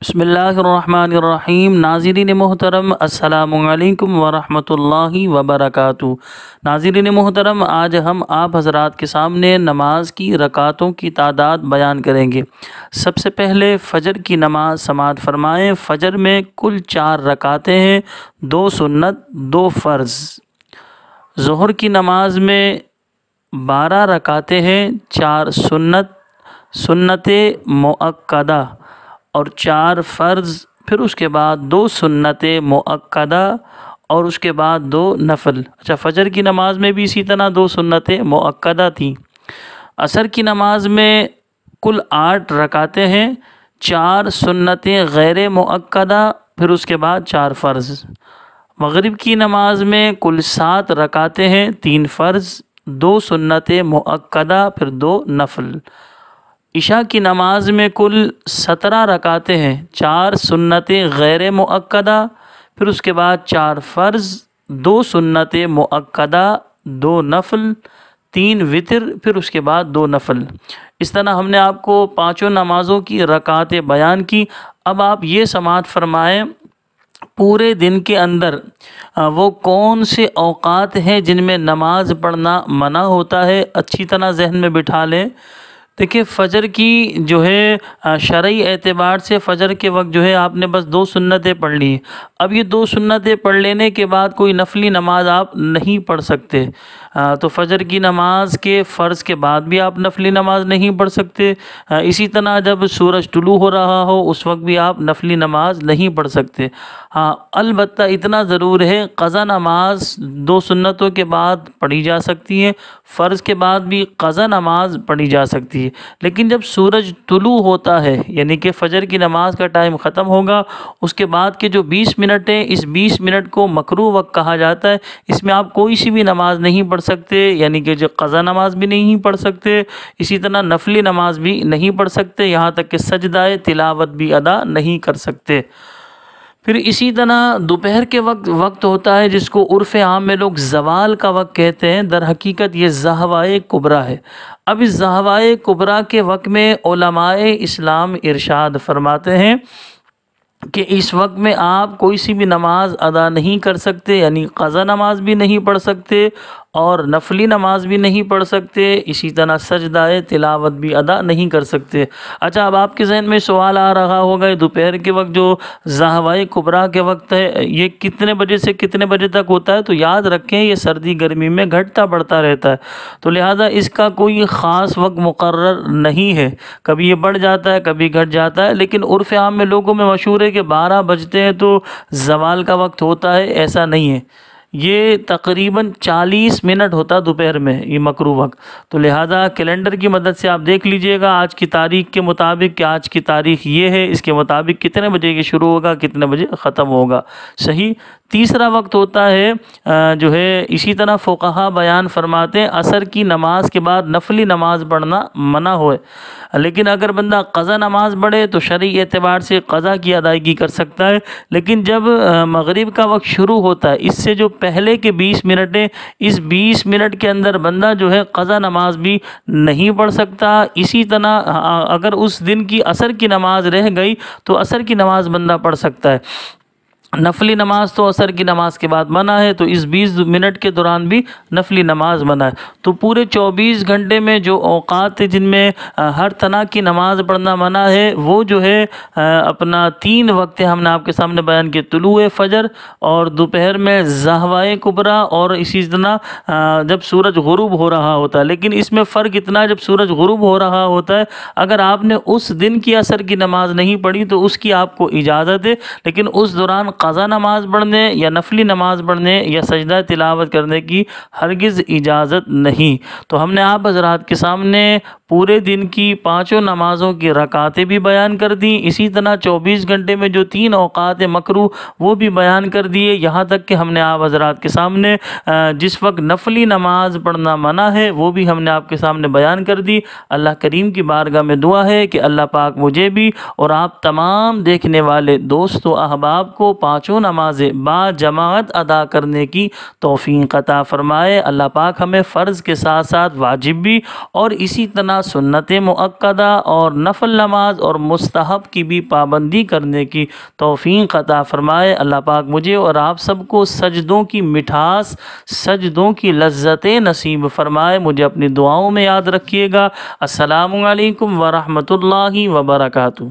بسم اللہ الرحمن الرحیم۔ ناظرین محترم السلام علیکم ورحمۃ اللہ وبرکاتہ۔ ناظرین محترم، آج ہم آپ حضرات کے سامنے نماز کی رکعتوں کی تعداد بیان کریں گے۔ سب سے پہلے فجر کی نماز سماعت فرمائیں۔ فجر میں کل 4 رکعتیں ہیں، 2 سنت 2 فرض۔ ظہر کی نماز میں 12 رکعتیں ہیں، 4 سنت مؤکدہ اور 4 فرض، پھر اس کے بعد 2 سنت مؤکدہ اور اس کے بعد 2 نفل۔ فجر کی نماز میں بھی اسی طرح 2 سنت مؤکدہ تھیں۔ عصر کی نماز میں کل 8 رکعتیں ہیں، 4 سنتیں غیر مؤکدہ، پھر اس کے بعد 4 فرض۔ مغرب کی نماز میں کل 7 رکعتیں ہیں، 3 فرض، 2 سنت مؤکدہ، پھر 2 نفل۔ عشاء کی نماز میں کل 17 رکعتیں ہیں، 4 سنتیں غیر مؤکدہ، پھر اس کے بعد 4 فرض، 2 سنت مؤکدہ، 2 نفل، 3 وتر، پھر اس کے بعد 2 نفل۔ اس طرح ہم نے آپ کو 5 نمازوں کی رکعتیں بیان کی۔ اب آپ یہ سماعت فرمائیں، پورے دن کے اندر وہ کون سے اوقات ہیں جن میں نماز پڑھنا منع ہوتا ہے، اچھی طرح ذہن میں بٹھا لیں۔ دیکھیں، فجر کی جو ہے شرعی اعتبار سے فجر کے وقت جو ہے آپ نے بس 2 سنتیں پڑھ لی۔ اب یہ 2 سنتیں پڑھ لینے کے بعد کوئی نفلی نماز آپ نہیں پڑھ سکتے۔ تو فجر کی نماز کے فرض کے بعد بھی آپ نفلی نماز نہیں پڑھ سکتے۔ اسی طرح جب سورج طلوع ہو رہا ہو اس وقت بھی آپ نفلی نماز نہیں پڑھ سکتے۔ ہاں، البتہ اتنا ضرور ہے، قضا نماز 2 سنتوں کے بعد پڑھی جا سکتی ہے، فرض کے بعد بھی قضا نماز پڑھی جا سکتی ہے۔ لیکن جب سورج طلوع ہوتا ہے، یعنی کہ فجر کی نماز کا ٹائم ختم ہوگا، اس کے بعد کے جو 20 منٹ ہیں، اس 20 منٹ کو مکروہ وقت کہا جاتا ہے۔ اس میں آپ کوئی سی بھی نماز نہیں پڑھ سکتے، یعنی کہ جو قضا نماز بھی نہیں پڑھ سکتے، اسی طرح نفلی نماز بھی نہیں پڑھ سکتے، یہاں تک کہ سجدہ تلاوت بھی ادا نہیں کر سکتے۔ پھر اسی طرح دوپہر کے وقت ہوتا ہے، جس کو عرف عام میں لوگ زوال کا وقت کہتے ہیں، در حقیقت یہ زہوائے کبریٰ ہے۔ اب اس زہوائے کبریٰ کے وقت میں علماء اسلام ارشاد فرماتے ہیں کہ اس وقت میں آپ کوئی سی بھی نماز ادا نہیں کر سکتے، یعنی قضا نماز بھی نہیں پڑھ سکتے اور نفلی نماز بھی نہیں پڑھ سکتے، اسی طرح سجدہ تلاوت بھی ادا نہیں کر سکتے۔ اب آپ کے ذہن میں سوال آ رہا ہوگا، دوپہر کے وقت جو زہوائے کبریٰ کے وقت ہے، یہ کتنے بجے سے کتنے بجے تک ہوتا ہے؟ تو یاد رکھیں، یہ سردی گرمی میں گھٹتا بڑھتا رہتا ہے، تو لہٰذا اس کا کوئی خاص وقت مقرر نہیں ہے، کبھی یہ بڑھ جاتا ہے کبھی گھٹ جاتا ہے، لیکن عرف عام میں لوگوں میں مشہور ہے کہ 12 بجتے ہیں تو زوال کا وقت ہوتا ہے، ایسا نہیں ہے۔ یہ تقریباً 40 منٹ ہوتا دوپہر میں، یہ مکروہ وقت۔ تو لہٰذا کیلنڈر کی مدد سے آپ دیکھ لیجئے گا آج کی تاریخ کے مطابق کہ آج کی تاریخ یہ ہے، اس کے مطابق کتنے بجے یہ شروع ہوگا، کتنے بجے ختم ہوگا۔ صحیح۔ تیسرا وقت ہوتا ہے جو ہے، اسی طرح فقہا بیان فرماتے ہیں، عصر کی نماز کے بعد نفلی نماز پڑھنا منع ہوئے، لیکن اگر بندہ قضا نماز پڑھے تو شرعی اعتبار سے قضا کی ادائیگی کر سکتا ہے۔ لیکن جب مغرب کا وقت شروع ہوتا ہے، اس سے جو پہلے کے 20 منٹ ہیں، اس 20 منٹ کے اندر بندہ جو ہے قضا نماز بھی نہیں پڑھ سکتا۔ اسی طرح اگر اس دن کی عصر کی نماز رہ گئی تو عصر کی نماز بندہ پڑھ سکتا ہے۔ نفلی نماز تو عصر کی نماز کے بعد منع ہے، تو اس 20 منٹ کے دوران بھی نفلی نماز منع ہے۔ تو پورے 24 گھنٹے میں جو اوقات ہیں جن میں ہر طرح کی نماز پڑھنا منع ہے، وہ جو ہے اپنا 3 وقت ہم نے آپ کے سامنے بیان کیے: طلوع فجر، اور دوپہر میں زہوائے کبریٰ، اور اسی طرح جب سورج غروب ہو رہا ہوتا ہے۔ لیکن اس میں فرق اتنا ہے، جب سورج غروب ہو رہا ہوتا ہے، اگر آپ نے اس دن کی عصر کی نماز نہیں پڑھی تو اس کی آپ کو اجازت ہے، لیکن اس دوران قضا نماز پڑھنے یا نفلی نماز پڑھنے یا سجدہ تلاوت کرنے کی ہرگز اجازت نہیں۔ تو ہم نے آپ حضرات کے سامنے پورے دن کی 5 نمازوں کی رکعتیں بھی بیان کر دیں، اسی طرح 24 گھنٹے میں جو 3 اوقات مکروہ وہ بھی بیان کر دیے، یہاں تک کہ ہم نے آپ حضرات کے سامنے جس وقت نفلی نماز پڑھنا منع ہے وہ بھی ہم نے آپ کے سامنے بیان کر دی۔ اللہ کریم کی بارگاہ میں دعا ہے کہ اللہ پاک مجھے بھی اور آپ تمام دیکھنے والے دوست و احباب کو پانچوں نمازیں با جماعت ادا کرنے کی توفیق عطا فرمائے۔ اللہ پاک ہمیں فرض کے ساتھ ساتھ واجب بھی اور اسی طرح سنت مؤکدہ اور نفل نماز اور مستحب کی بھی پابندی کرنے کی توفیق عطا فرمائے۔ اللہ پاک مجھے اور آپ سب کو سجدوں کی مٹھاس، سجدوں کی لذتیں نصیب فرمائے۔ مجھے اپنی دعاؤں میں یاد رکھیے گا۔ السلام علیکم ورحمۃ اللہ وبرکاتہ۔